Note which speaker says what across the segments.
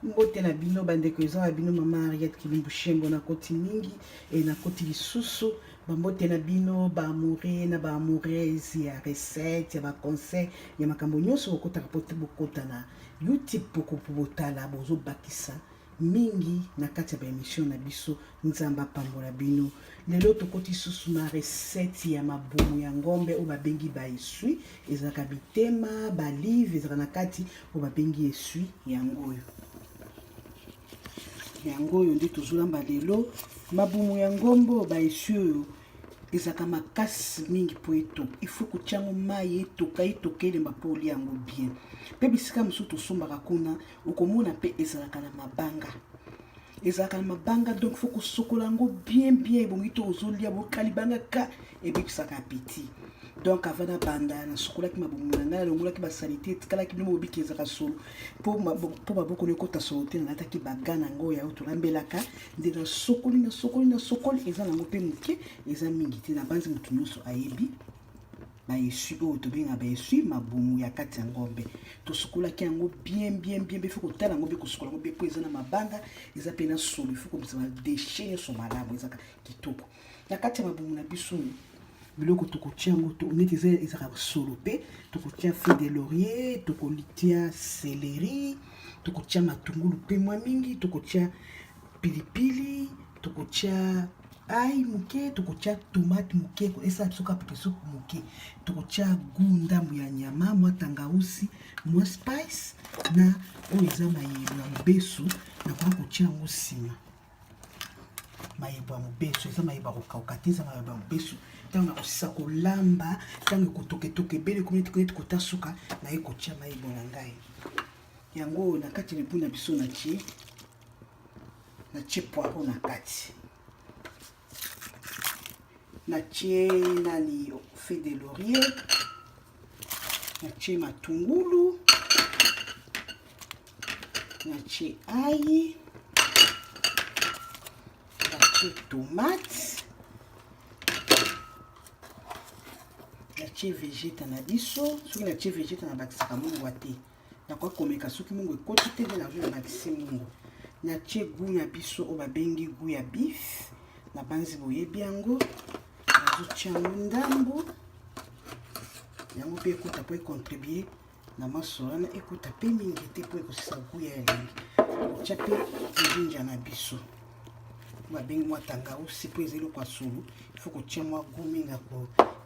Speaker 1: Mbote na bino bandeko eza na bino mama Ariette Kilimbushembo na koti mingi et na koti lisusu bambote na bino ba amoureux na ba amoureuse ya recette ya ba conseil ya makambo nyonso bokota kapote bokota na YouTube poko botala bozo bakisa mingi na kati ya ba émission na biso nzamba pambola bino lelo tokoti susu na recette ya mabomu ya ngombe o babengi ba esui ezaka bitema ba livre ezaka na kati o babengi esui ya ngoyo yango oyo nde tozolamba lelo mabumu ya ngombo baesi oyo ezaka makasi mingi po eto ifo kutiango mai etoka elemba mpo olia yango bien mpe bisika mosusu tosombaka kuna okomona mpe ezalaka na mabanga donc ifo kosokola yango bien ebongi to ozolia bokalibanga ka ebebisaka apeti donc avant na banda na sokolaki mabumu na ngai alongolaki basanité etikalaki bino mobiki ezaka solo mpo maboko ekota solo te nalataki bagana yango oyo tolambelaka nde nasokoli eza nango mpe moke eza mingi te na banzi motu nyonso ayebi baesui oyo tobenga baesui mabumu ya kati ya ngombe tosokolaki yango bien mpe ifo kotala yango mpe kosokola yango mpe mpo eza na mabanga eza mpe na solo ifo kobisa badeshe nyonso malamu ezaka kitoko na kati ya mabumu na biso biloko tokotia yango neti ezaka solo mpe tokotia feuille de laurier tokotia céleri tokotia matungulu mpe mwa mingi tokotia pilipili tokotia ai moke tokotia tomate moke esala biso kaka pepe supu moke tokotia ndambu ya nyama mwa tangausi mwa spice na oyo eza mayebo ya mobesu nakoka kotia yango nsima mayebo ya mobesu eza mayebo ya kokauka te eza mayebo ya mobesu ntango nakosisa kolamba ntango ekotoketoka ebele komineti kota suka naye kotia mayebo na ngai yango na kati ya lebu na biso natie poiro na kati natie nani feuille de laurier natie matungulu natie ai natie tomate natie végéta na biso soki natie végéta na bakisaka mungu te nakoki komeka soki mungu ekoti te nde nazwi na bakisi mungu natie goût na biso oyo babengi goût ya bif na banzi boyebi yango nazotia yango ndambu yango mpe ekota mpo ekontribue na maso wana ekota mpe mingi te mpo ekosisa goût ya elengi otia mpe jinja na biso babengi mwa tangausi mpo eza eloko ya solo ifo kotia mwa goût mingi ya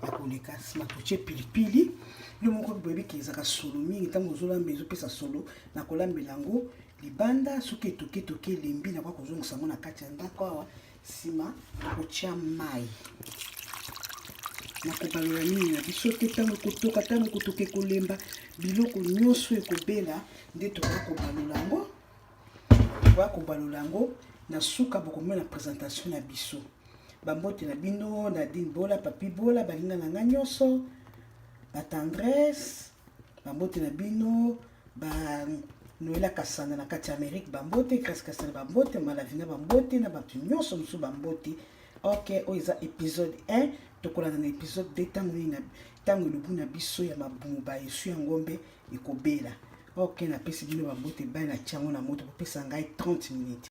Speaker 1: koleka nsima totie pilipili yo moko boyebiki ezaka solo mingi ntango ozolamba ezopesa solo na kolambela yango libanda soki etoke elembi nakoka kozongisa yango na kati ya ndako awa nsima kotia mai na kobalola mingi na biso te ntango ekotoka ntango ekotoka ekolemba biloko nyonso ekobela nde tokoka kobalola yango na suka bokomona présentation na biso bambote na bino Nadine Bola Papi Bola balinga na nga nyonso batendresse bambote na bino Noela Kasanda na kati ya Amérique bambote Grace Kasanda bambote Malavina bambote na bato nyonso mosusu bambote ok oyo eza épisode 1 tokolanda na épisode 2 ntango elubu na biso ya mabumu baesu ya ngombe ekobela ok napesi bino bambote bai na tiango na moto kopesa ngai 30 minutes